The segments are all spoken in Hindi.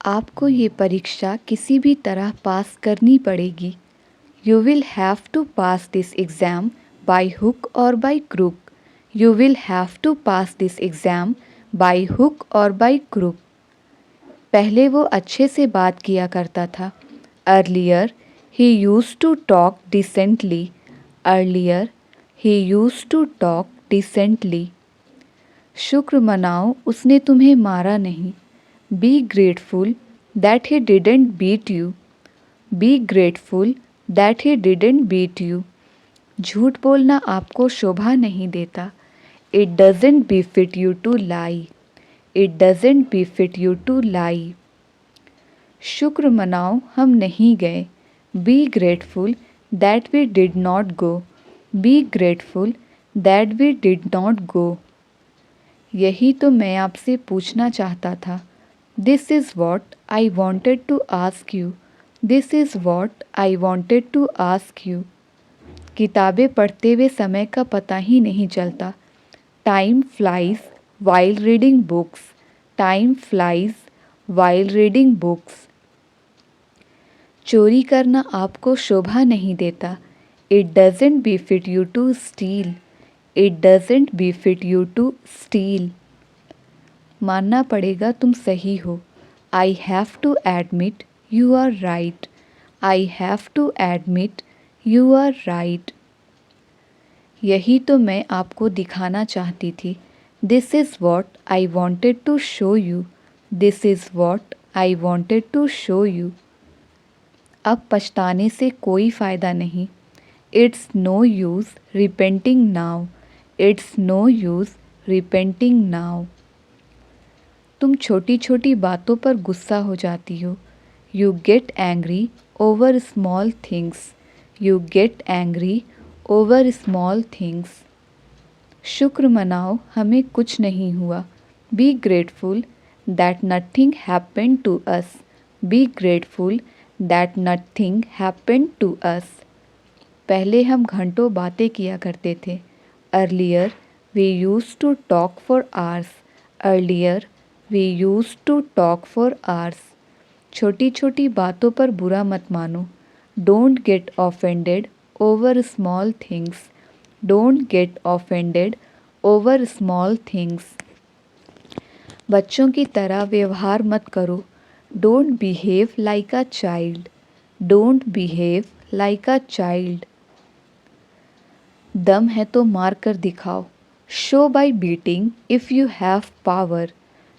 आपको ये परीक्षा किसी भी तरह पास करनी पड़ेगी। You will have to pass this exam by hook or by crook. You will have to pass this exam by hook or by crook. पहले वो अच्छे से बात किया करता था। Earlier he used to talk decently. Earlier he used to talk decently. शुक्र मनाओ उसने तुम्हें मारा नहीं। Be grateful that he didn't beat you. Be grateful that he didn't beat you. झूठ बोलना आपको शोभा नहीं देता। It doesn't befit you to lie. It doesn't befit you to lie. शुक्र मनाओ हम नहीं गए। Be grateful that we did not go. Be grateful that we did not go. यही तो मैं आपसे पूछना चाहता था। This is what I wanted to ask you. This is what I wanted to ask you. किताबें पढ़ते हुए समय का पता ही नहीं चलता। Time flies while reading books. Time flies while reading books. चोरी करना आपको शोभा नहीं देता। It doesn't befit you to steal. It doesn't befit you to steal. मानना पड़ेगा तुम सही हो। I have to admit you are right. I have to admit you are right. यही तो मैं आपको दिखाना चाहती थी। This is what I wanted to show you. This is what I wanted to show you. अब पछताने से कोई फ़ायदा नहीं। It's no use repenting now. It's no use repenting now. तुम छोटी छोटी बातों पर गुस्सा हो जाती हो। You get angry over small things. You get angry over small things. शुक्र मनाओ हमें कुछ नहीं हुआ। Be grateful that nothing happened to us. Be grateful that nothing happened to us. पहले हम घंटों बातें किया करते थे। Earlier we used to talk for hours. Earlier we used to talk for hours. छोटी छोटी बातों पर बुरा मत मानो। Don't get offended over small things. Don't get offended over small things. बच्चों की तरह व्यवहार मत करो। Don't behave like a child. Don't behave like a child. दम है तो मार कर दिखाओ। Show by beating if you have power.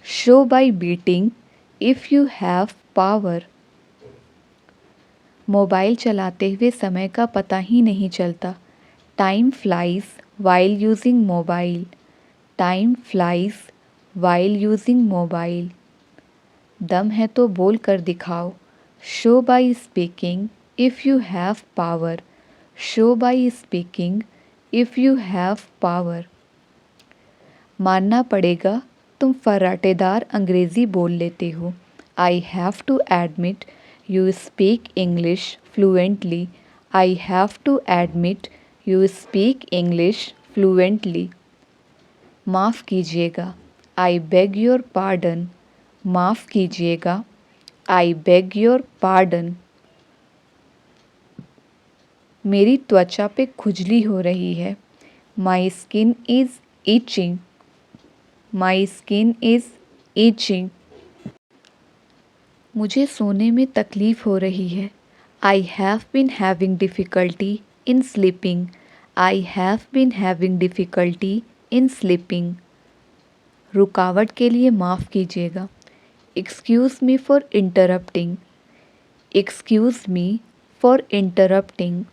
Show by beating if you have power. Mobile चलाते हुए समय का पता ही नहीं चलता। Time flies while using mobile. Time flies while using mobile. दम है तो बोल कर दिखाओ। Show by speaking if you have power. Show by speaking if you have power. मानना पड़ेगा तुम फर्राटेदार अंग्रेज़ी बोल लेते हो। I have to admit you speak English fluently. I have to admit you speak English fluently. माफ़ कीजिएगा। I beg your pardon. माफ़ कीजिएगा। I beg your pardon. मेरी त्वचा पे खुजली हो रही है। My skin is itching. My skin is itching. मुझे सोने में तकलीफ़ हो रही है। I have been having difficulty in sleeping. I have been having difficulty in sleeping. रुकावट के लिए माफ़ कीजिएगा। Excuse me for interrupting. Excuse me for interrupting.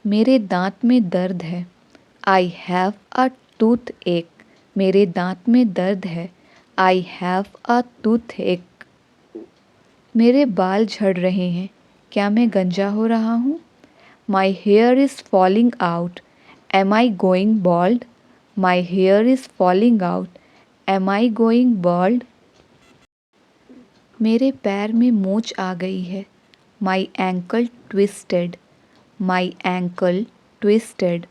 मेरे दांत में दर्द है। आई हैव अ टूथ एक। मेरे दांत में दर्द है। आई हैव अ टूथ एक। मेरे बाल झड़ रहे हैं। क्या मैं गंजा हो रहा हूँ? My hair is falling out. Am I going bald? My hair is falling out. Am I going bald? मेरे पैर में मोच आ गई है। My ankle twisted. My ankle twisted.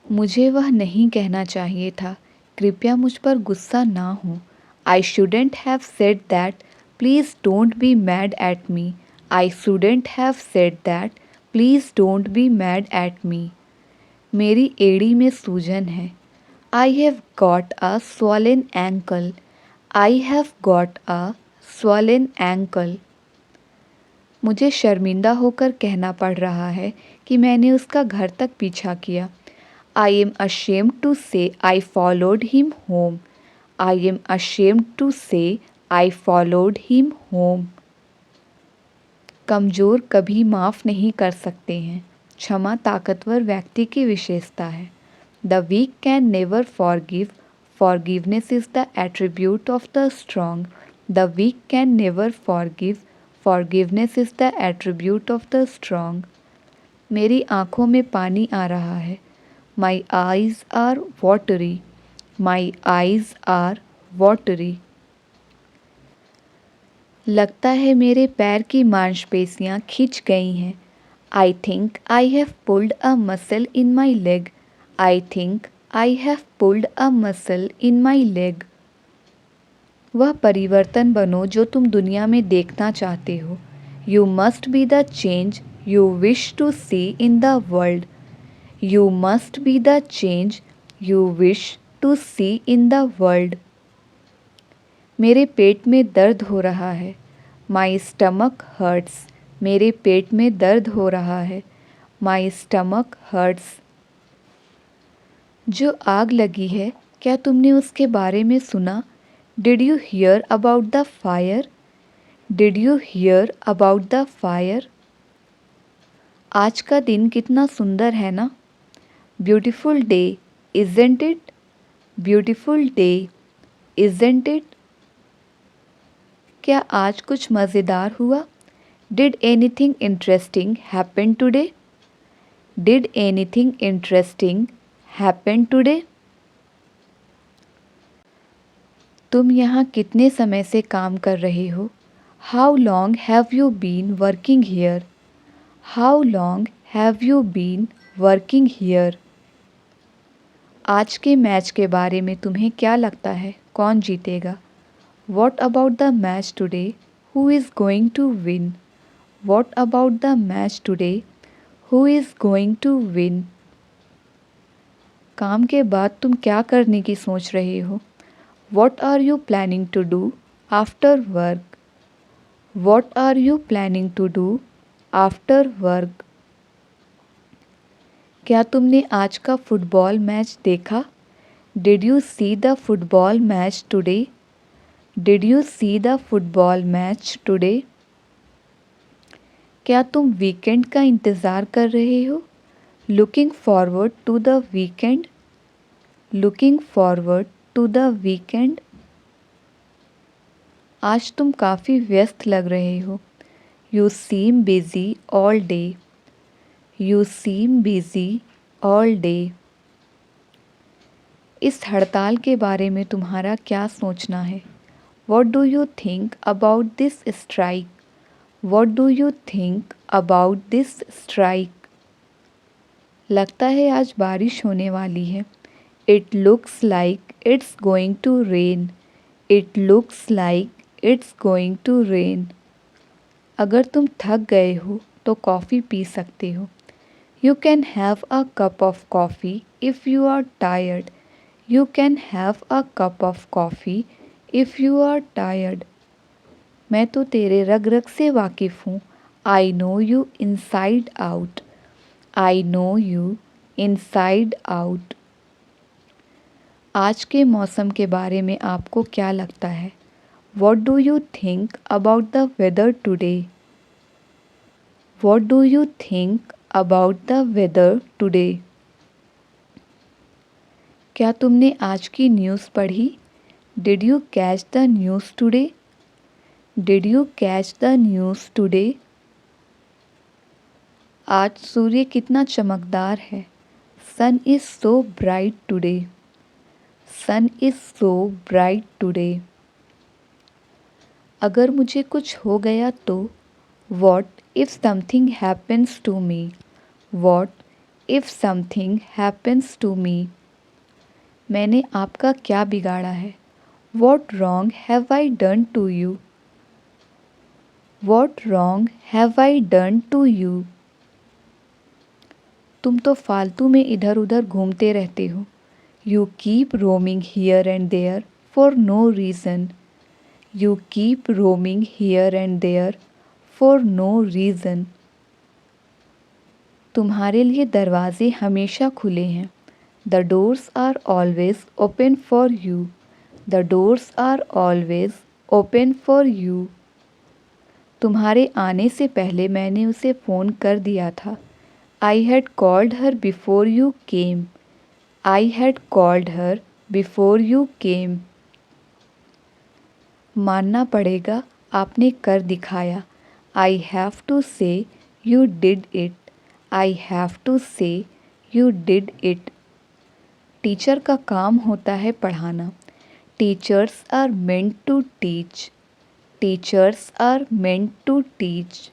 मुझे वह नहीं कहना चाहिए था। कृपया मुझ पर गुस्सा ना हो। I shouldn't have said that. Please don't be mad at me. I shouldn't have said that. Please don't be mad at me. मेरी एड़ी में सूजन है. I have got a swollen ankle. I have got a swollen ankle. मुझे शर्मिंदा होकर कहना पड़ रहा है कि मैंने उसका घर तक पीछा किया. I am ashamed to say I followed him home. I am ashamed to say I followed him home. कमज़ोर कभी माफ़ नहीं कर सकते हैं. क्षमा ताकतवर व्यक्ति की विशेषता है. The weak can never forgive. Forgiveness is the attribute of the strong. The weak can never forgive. Forgiveness is the attribute of the strong. मेरी आँखों में पानी आ रहा है. My eyes are watery. My eyes are watery. लगता है मेरे पैर की मांसपेशियाँ खिंच गई हैं. I think I have pulled a muscle in my leg. I think I have pulled a muscle in my leg. वह परिवर्तन बनो जो तुम दुनिया में देखना चाहते हो. You must be the change you wish to see in the world. You must be the change you wish to see in the world. मेरे पेट में दर्द हो रहा है. My stomach hurts. मेरे पेट में दर्द हो रहा है. My stomach hurts. जो आग लगी है, क्या तुमने उसके बारे में सुना? Did you hear about the fire? Did you hear about the fire? आज का दिन कितना सुंदर है ना? Beautiful day, isn't it? Beautiful day, isn't it? क्या आज कुछ मज़ेदार हुआ? Did anything interesting happen today? Did anything interesting happen today? तुम यहाँ कितने समय से काम कर रहे हो? How long have you been working here? How long have you been working here? आज के मैच के बारे में तुम्हें क्या लगता है? कौन जीतेगा? What about the match today? Who is going to win? What about the match today? Who is going to win? काम के बाद तुम क्या करने की सोच रहे हो? What are you planning to do after work? What are you planning to do after work? क्या तुमने आज का फुटबॉल मैच देखा? Did you see the football match today? Did you see the football match today? क्या तुम वीकेंड का इंतज़ार कर रहे हो? Looking forward to the weekend. Looking forward to the weekend. आज तुम काफ़ी व्यस्त लग रहे हो. You seem busy all day. You seem busy all day. इस हड़ताल के बारे में तुम्हारा क्या सोचना है? What do you think about this strike? What do you think about this strike? लगता है आज बारिश होने वाली है. It looks like it's going to rain. It looks like it's going to rain. अगर तुम थक गए हो तो कॉफ़ी पी सकते हो. You can have a cup of coffee if you are tired. You can have a cup of coffee if you are tired. मैं तो तेरे रग रग से वाकिफ़ हूँ. I know you inside out. I know you inside out. आज के मौसम के बारे में आपको क्या लगता है? What do you think about the weather today? What do you think about the weather today? क्या तुमने आज की न्यूज़ पढ़ी? Did you catch the news today? Did you catch the news today? आज सूर्य कितना चमकदार है. Sun is so bright today. Sun is so bright today. अगर मुझे कुछ हो गया तो? What if something happens to me? What if something happens to me? मैंने आपका क्या बिगाड़ा है? What wrong have I done to you? What wrong have I done to you? तुम तो फालतू में इधर उधर घूमते रहते हो. You keep roaming here and there for no reason. You keep roaming here and there for no reason. तुम्हारे लिए दरवाजे हमेशा खुले हैं. The doors are always open for you. The doors are always open for you. तुम्हारे आने से पहले मैंने उसे फ़ोन कर दिया था. I had called her before you came. I had called her before you came. मानना पड़ेगा आपने कर दिखाया. I have to say you did it. I have to say you did it. Teacher का काम होता है पढ़ाना. Teachers are meant to teach. Teachers are meant to teach.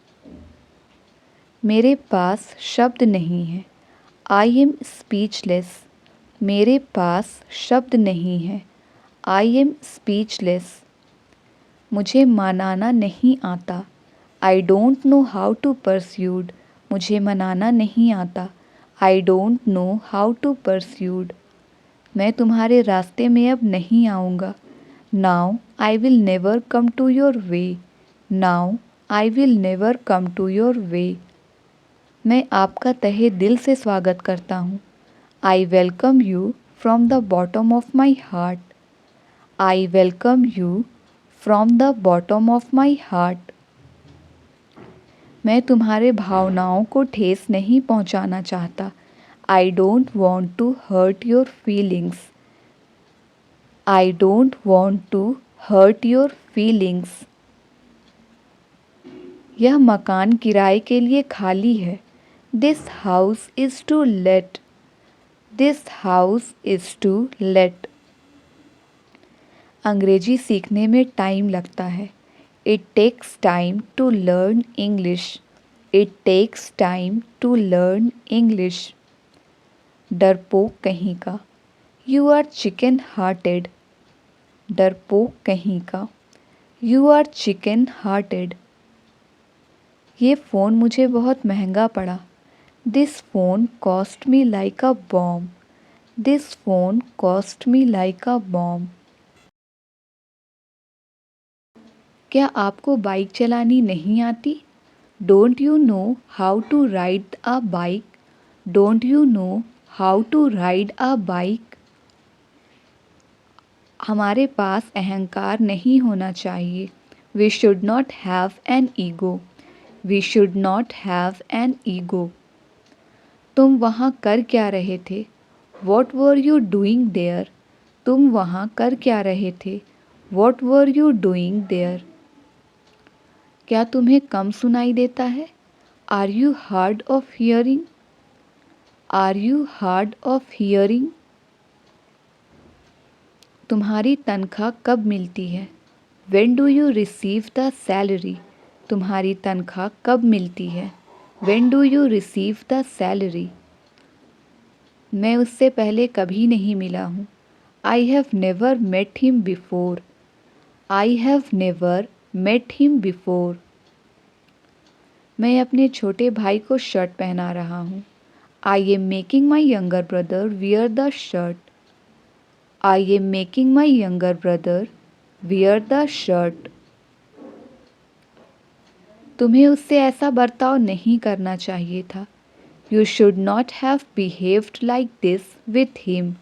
मेरे पास शब्द नहीं है. I am speechless. मेरे पास शब्द नहीं है. I am speechless. मुझे मनाना नहीं आता. I don't know how to persuade. मुझे मनाना नहीं आता. I don't know how to persuade. मैं तुम्हारे रास्ते में अब नहीं आऊँगा. Now I will never come to your way. Now I will never come to your way. मैं आपका तहे दिल से स्वागत करता हूँ. I welcome you from the bottom of my heart. I welcome you from the bottom of my heart. मैं तुम्हारे भावनाओं को ठेस नहीं पहुंचाना चाहता. I don't want to hurt your feelings. I don't want to hurt your feelings. यह मकान किराए के लिए खाली है. This house is to let. This house is to let. अंग्रेजी सीखने में टाइम लगता है. It takes time to learn English. It takes time to learn English. डरपोक कहीं का. You are chicken-hearted. डरपोक कहीं का. You are chicken-hearted. ये फ़ोन मुझे बहुत महंगा पड़ा. This phone cost me like a bomb. This phone cost me like a bomb. क्या आपको बाइक चलानी नहीं आती? Don't you know how to ride a bike? Don't you know how to ride a bike? हमारे पास अहंकार नहीं होना चाहिए. We should not have an ego. We should not have an ego. तुम वहाँ कर क्या रहे थे? What were you doing there? तुम वहाँ कर क्या रहे थे? What were you doing there? क्या तुम्हें कम सुनाई देता है? Are you hard of hearing? Are you hard of hearing? तुम्हारी तनख्वाह कब मिलती है? When do you receive the salary? तुम्हारी तनख्वाह कब मिलती है? When do you receive the salary? मैं उससे पहले कभी नहीं मिला हूँ. I have never met him before. I have never met him before. मैं अपने छोटे भाई को शर्ट पहना रहा हूँ. I am making my younger brother wear the shirt. I am making my younger brother wear the shirt. तुम्हें उससे ऐसा बर्ताव नहीं करना चाहिए था. You should not have behaved like this with him.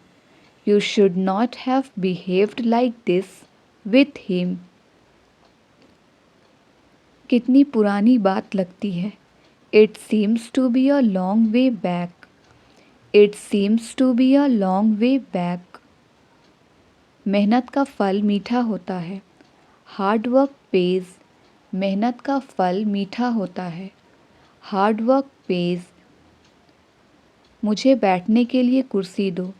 You should not have behaved like this with him. कितनी पुरानी बात लगती है. It seems to be a long way back. It seems to be a long way back. मेहनत का फल मीठा होता है. Hard work pays. मेहनत का फल मीठा होता है. Hard work pays. मुझे बैठने के लिए कुर्सी दो.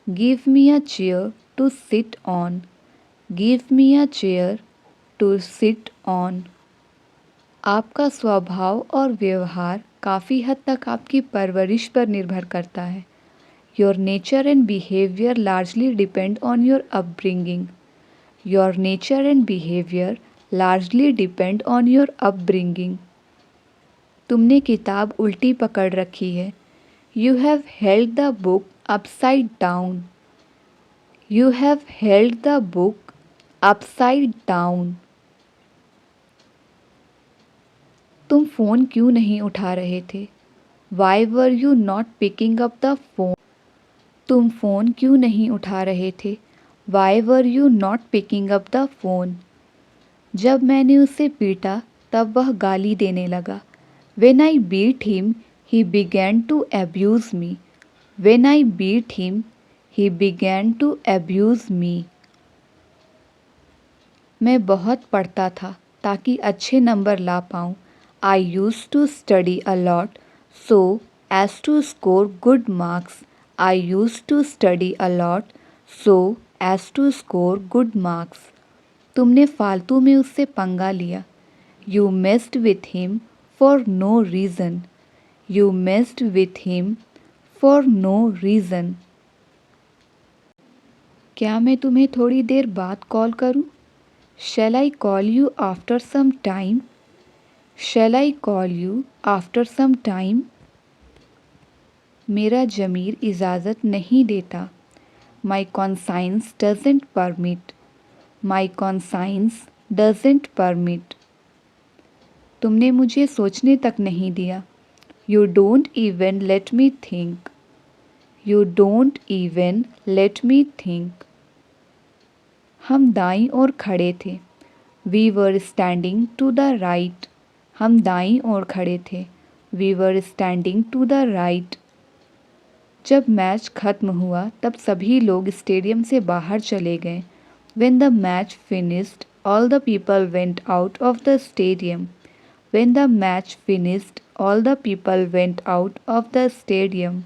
Give me a chair to sit on. Give me a chair to sit on. आपका स्वभाव और व्यवहार काफ़ी हद तक आपकी परवरिश पर निर्भर करता है. Your nature and behavior largely depend on your upbringing. Your nature and behaviour largely depend on your upbringing. तुमने किताब उल्टी पकड़ रखी है। You have held the book upside down. You have held the book upside down. तुम फ़ोन क्यों नहीं उठा रहे थे? Why were you not picking up the phone? तुम फ़ोन क्यों नहीं उठा रहे थे? Why were you not picking up the phone? जब मैंने उसे पीटा तब वह गाली देने लगा। When I beat him, he began to abuse me. When I beat him, he began to abuse me. मैं बहुत पढ़ता था ताकि अच्छे नंबर ला पाऊँ। I used to study a lot so as to score good marks. I used to study a lot so as to score good marks. तुमने फालतू में उससे पंगा लिया। You messed with him for no reason. You messed with him for no reason. क्या मैं तुम्हें थोड़ी देर बाद कॉल करूं? Shall I call you after some time? Shall I call you after some time? मेरा ज़मीर इजाज़त नहीं देता। My conscience doesn't permit. My conscience doesn't permit. तुमने मुझे सोचने तक नहीं दिया। You don't even let me think. You don't even let me think. हम दाईं ओर खड़े थे। We were standing to the right. हम दाईं ओर खड़े थे। We were standing to the right. जब मैच खत्म हुआ तब सभी लोग स्टेडियम से बाहर चले गए। When the match finished, all the people went out of the stadium. When the match finished, all the people went out of the stadium.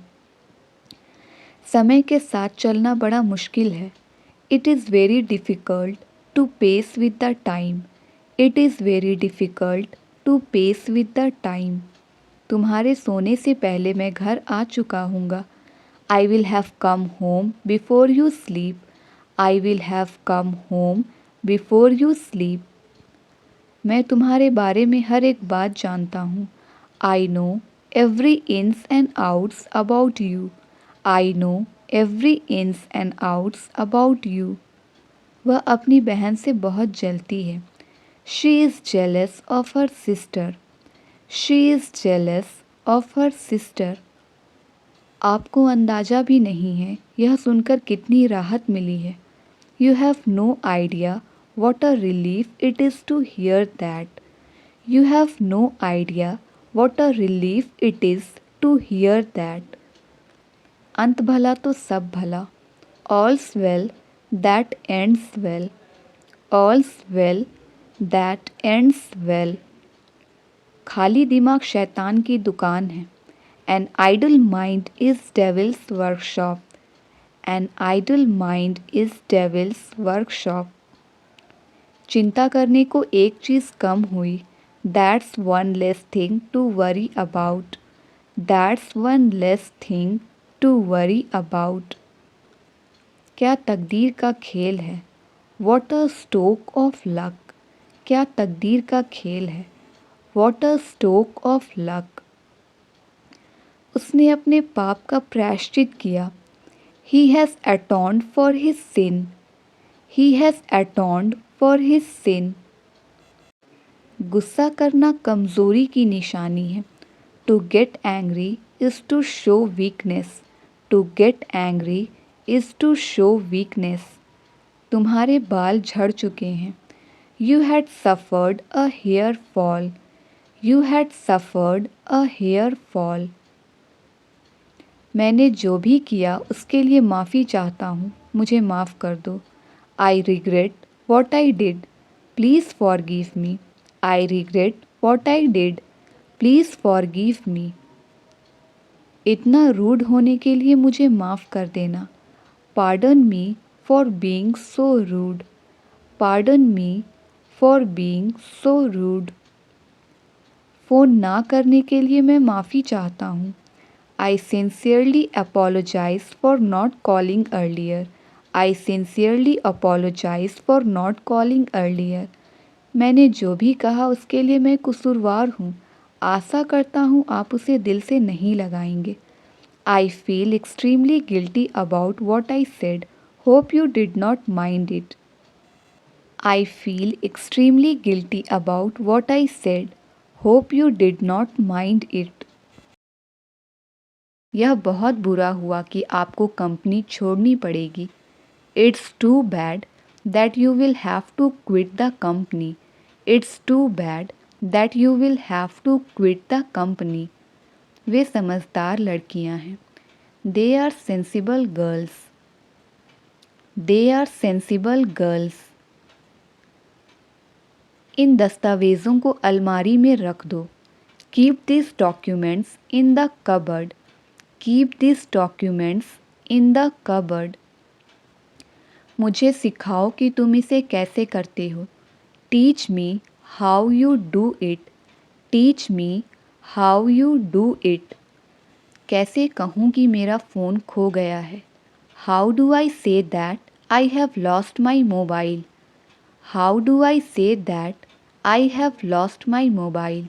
समय के साथ चलना बड़ा मुश्किल है। It is very difficult to pace with the time. It is very difficult to pace with the time. तुम्हारे सोने से पहले मैं घर आ चुका हूँगा। I will have come home before you sleep. I will have come home before you sleep. मैं तुम्हारे बारे में हर एक बात जानता हूँ। I know every ins and outs about you. I know every ins and outs about you. वह अपनी बहन से बहुत जलती है। She is jealous of her sister. She is jealous of her sister. आपको अंदाज़ा भी नहीं है यह सुनकर कितनी राहत मिली है। You have no idea what a relief it is to hear that. You have no idea what a relief it is to hear that. अंत भला तो सब भला। All's well that ends well. All's well that ends well. खाली दिमाग शैतान की दुकान है। An idle mind is devil's workshop. An idle mind is devil's workshop. चिंता करने को एक चीज़ कम हुई। That's one less thing to worry about. That's one less thing to worry about. क्या तकदीर का खेल है। What a stroke of luck. क्या तकदीर का खेल है। What a stroke of luck. उसने अपने पाप का प्रायश्चित किया। He has atoned for his sin. He has atoned for his sin. गुस्सा करना कमज़ोरी की निशानी है। To get angry is to show weakness. To get angry is to show weakness. तुम्हारे बाल झड़ चुके हैं। You had suffered a hair fall. You had suffered a hair fall. मैंने जो भी किया उसके लिए माफ़ी चाहता हूँ। मुझे माफ़ कर दो। I regret what I did. Please forgive me. I regret what I did. Please forgive me. इतना रूड होने के लिए मुझे माफ़ कर देना। Pardon me for being so rude. Pardon me for being so rude. Phone ना करने के लिए मैं माफ़ी चाहता हूँ। I sincerely apologize for not calling earlier. I sincerely apologise for not calling earlier. मैंने जो भी कहा उसके लिए मैं कसूरवार हूँ। आशा करता हूँ आप उसे दिल से नहीं लगाएंगे। I feel extremely guilty about what I said. Hope you did not mind it. I feel extremely guilty about what I said. Hope you did not mind it. यह बहुत बुरा हुआ कि आपको कंपनी छोड़नी पड़ेगी। It's too bad that you will have to quit the company. It's too bad that you will have to quit the company. वे समझदार लड़कियां हैं। They are sensible girls. They are sensible girls. इन दस्तावेज़ों को अलमारी में रख दो। Keep this documents in the cupboard. Keep this documents in the cupboard. मुझे सिखाओ कि तुम इसे कैसे करते हो। Teach me how you do it. Teach me how you do it. कैसे कहूँ कि मेरा फ़ोन खो गया है। How do I say that I have lost my mobile. How do I say that I have lost my mobile.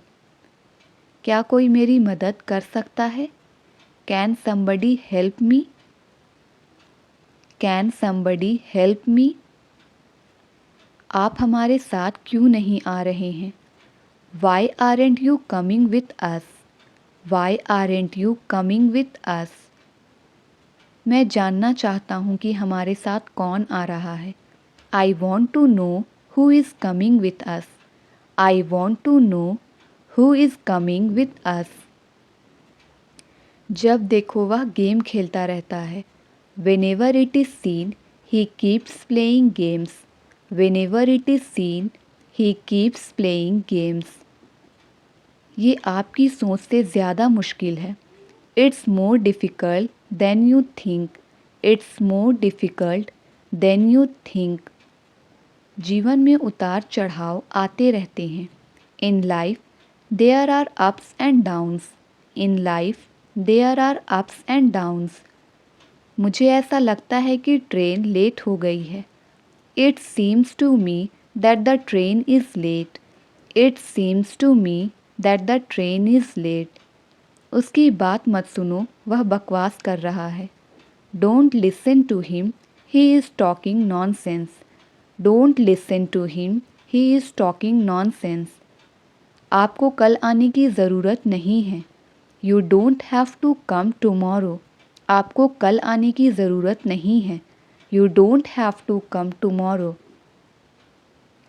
क्या कोई मेरी मदद कर सकता है। Can somebody help me. Can somebody help me. आप हमारे साथ क्यों नहीं आ रहे हैं। Why aren't you coming with us. Why aren't you coming with us. मैं जानना चाहता हूँ कि हमारे साथ कौन आ रहा है। I want to know who is coming with us. I want to know who is coming with us. जब देखो वह गेम खेलता रहता है। Whenever it is seen, he keeps playing games. Whenever it is seen, he keeps playing games. ये आपकी सोच से ज़्यादा मुश्किल है। It's more difficult than you think. It's more difficult than you think. जीवन में उतार चढ़ाव आते रहते हैं। In life, there are ups and downs. In life, there are ups and downs. मुझे ऐसा लगता है कि ट्रेन लेट हो गई है। It seems to me that the train is late. It seems to me that the train is late. उसकी बात मत सुनो, वह बकवास कर रहा है। Don't listen to him, he is talking nonsense. Don't listen to him, he is talking nonsense. आपको कल आने की ज़रूरत नहीं है। You don't have to come tomorrow. आपको कल आने की ज़रूरत नहीं है। You don't have to come tomorrow.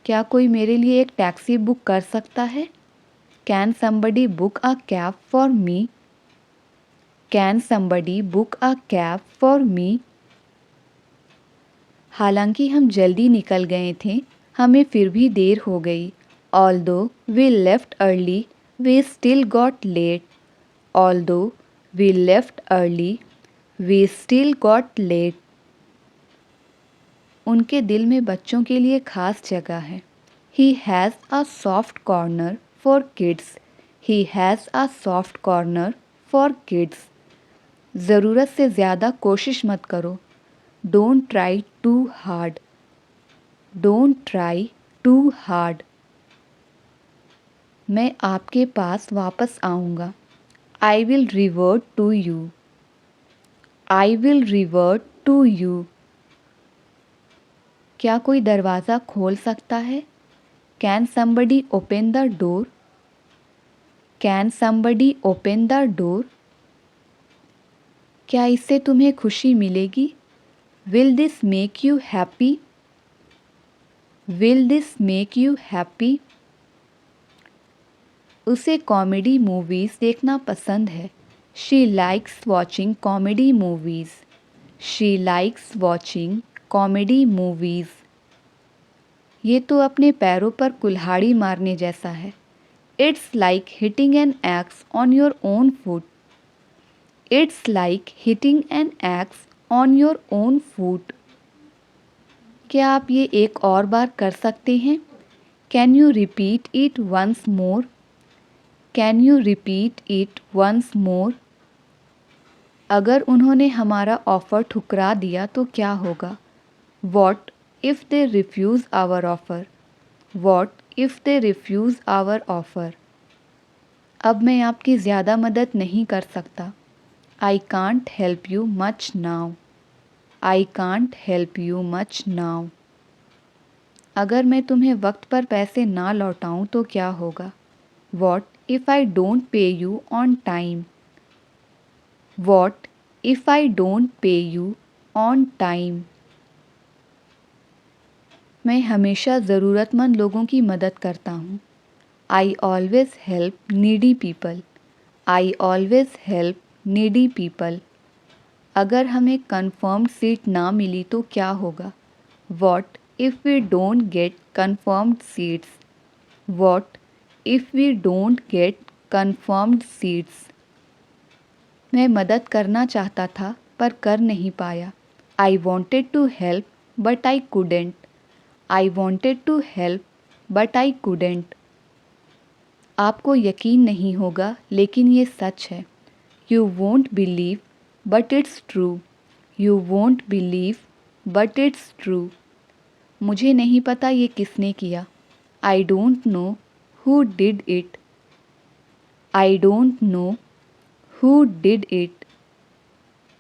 क्या कोई मेरे लिए एक टैक्सी बुक कर सकता है। Can somebody book a cab for me. Can somebody book a cab for me. हालांकि हम जल्दी निकल गए थे, हमें फिर भी देर हो गई। Although we left early, we still got late. Although we left early, we still got late. उनके दिल में बच्चों के लिए खास जगह है। He has a soft corner for kids. He has a soft corner for kids. ज़रूरत से ज़्यादा कोशिश मत करो। Don't try too hard. Don't try too hard. मैं आपके पास वापस आऊँगा। I will revert to you. I will revert to you. क्या कोई दरवाज़ा खोल सकता है। Can somebody open the door. Can somebody open the door. क्या इससे तुम्हें खुशी मिलेगी। Will this make you happy. Will this make you happy. उसे कॉमेडी मूवीज़ देखना पसंद है। She likes watching comedy movies. She likes watching comedy movies. ये तो अपने पैरों पर कुल्हाड़ी मारने जैसा है। It's like hitting an axe on your own foot. It's like hitting an axe on your own foot. क्या आप ये एक और बार कर सकते हैं। Can you repeat it once more. Can you repeat it once more. अगर उन्होंने हमारा ऑफ़र ठुकरा दिया तो क्या होगा। What if they refuse our offer? What if they refuse our offer? अब मैं आपकी ज़्यादा मदद नहीं कर सकता. I can't help you much now. I can't help you much now. अगर मैं तुम्हें वक्त पर पैसे ना लौटाऊं तो क्या होगा? What if I don't pay you on time? What if I don't pay you on time? मैं हमेशा ज़रूरतमंद लोगों की मदद करता हूँ. I always help needy people. I always help needy people. अगर हमें confirmed सीट ना मिली तो क्या होगा? What if we don't get confirmed seats? What if we don't get confirmed seats? मैं मदद करना चाहता था पर कर नहीं पाया. I wanted to help but I couldn't. I wanted to help but I couldn't. आपको यकीन नहीं होगा लेकिन ये सच है. You won't believe but it's true. You won't believe but it's true. मुझे नहीं पता ये किसने किया. I don't know who did it. I don't know who did it.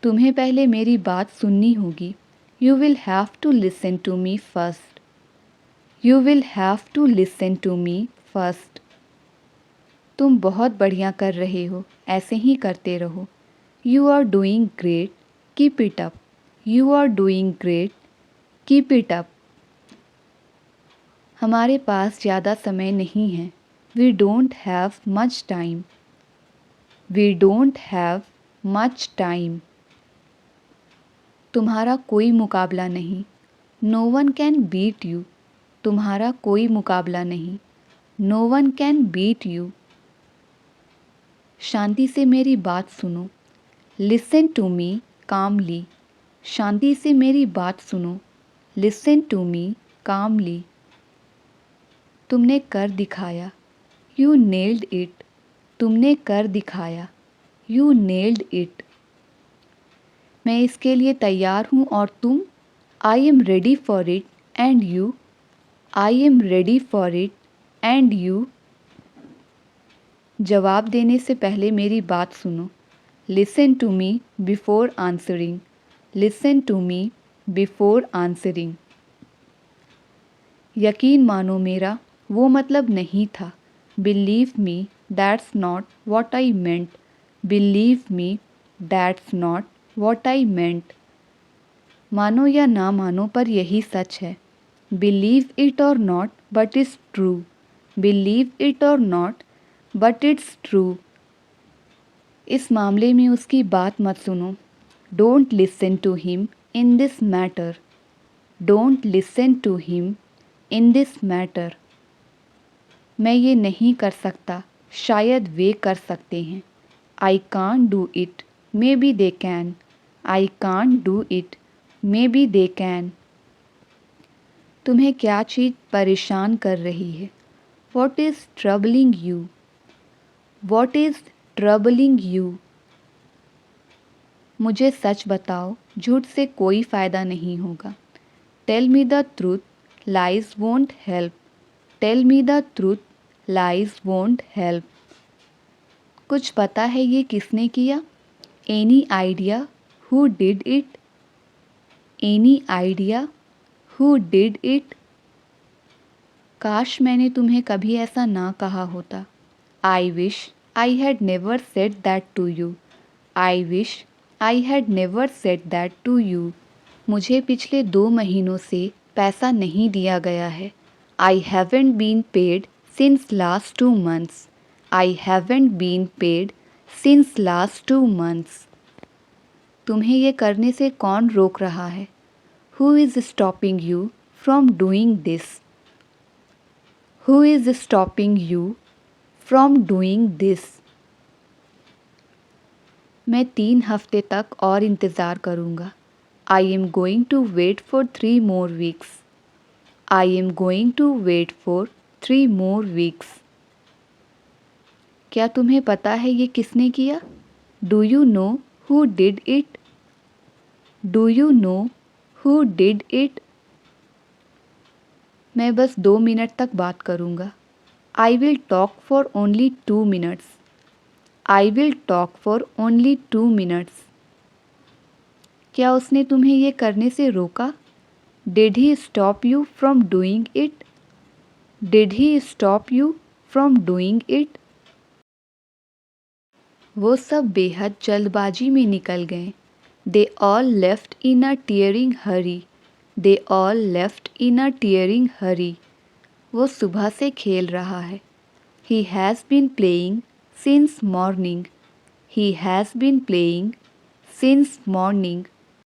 तुम्हें पहले मेरी बात सुननी होगी. You will have to listen to me first. You will have to listen to me first. तुम बहुत बढ़िया कर रहे हो. ऐसे ही करते रहो. You are doing great. Keep it up. You are doing great. Keep it up. हमारे पास ज़्यादा समय नहीं है. We don't have much time. We don't have much time. तुम्हारा कोई मुकाबला नहीं. No one can beat you. तुम्हारा कोई मुकाबला नहीं. No one can beat you. शांति से मेरी बात सुनो. Listen to me calmly. शांति से मेरी बात सुनो. Listen to me calmly. तुमने कर दिखाया. You nailed it. तुमने कर दिखाया. You nailed it. मैं इसके लिए तैयार हूँ और तुम? I am ready for it and you? I am ready for it and you? जवाब देने से पहले मेरी बात सुनो. Listen to me before answering. Listen to me before answering. यकीन मानो मेरा वो मतलब नहीं था. Believe me that's not what I meant. Believe me that's not what I meant. मानो या ना मानो पर यही सच है. Believe it or not but it's true. Believe it or not but it's true. इस मामले में उसकी बात मत सुनो. Don't listen to him in this matter. Don't listen to him in this matter. मैं ये नहीं कर सकता. शायद वे कर सकते हैं. I can't do it. Maybe they can. I can't do it. Maybe they can. तुम्हें क्या चीज़ परेशान कर रही है? What is troubling you? What is troubling you? मुझे सच बताओ. झूठ से कोई फ़ायदा नहीं होगा. Tell me the truth. Lies won't help. Tell me the truth. Lies won't help. कुछ पता है ये किसने किया? Any idea who did it? Any idea who did it? काश मैंने तुम्हें कभी ऐसा ना कहा होता. I wish I had never said that to you. I wish I had never said that to you. मुझे पिछले 2 महीनों से पैसा नहीं दिया गया है. I haven't been paid since last 2 months. I haven't been paid since last 2 months. तुम्हें ये करने से कौन रोक रहा है? Who is stopping you from doing this? Who is stopping you from doing this? मैं 3 हफ्ते तक और इंतज़ार करूँगा. I am going to wait for 3 more weeks. I am going to wait for 3 more weeks. क्या तुम्हें पता है ये किसने किया? Do you know who did it? Do you know who did it? मैं बस 2 मिनट तक बात करूँगा। I will talk for only 2 minutes. I will talk for only 2 minutes. क्या उसने तुम्हें ये करने से रोका? Did he stop you from doing it? Did he stop you from doing it? वो सब बेहद जल्दबाजी में निकल गए। They all left in a tearing hurry. They all left in a tearing hurry. वो सुबह से खेल रहा है। He has been playing since morning. He has been playing since morning.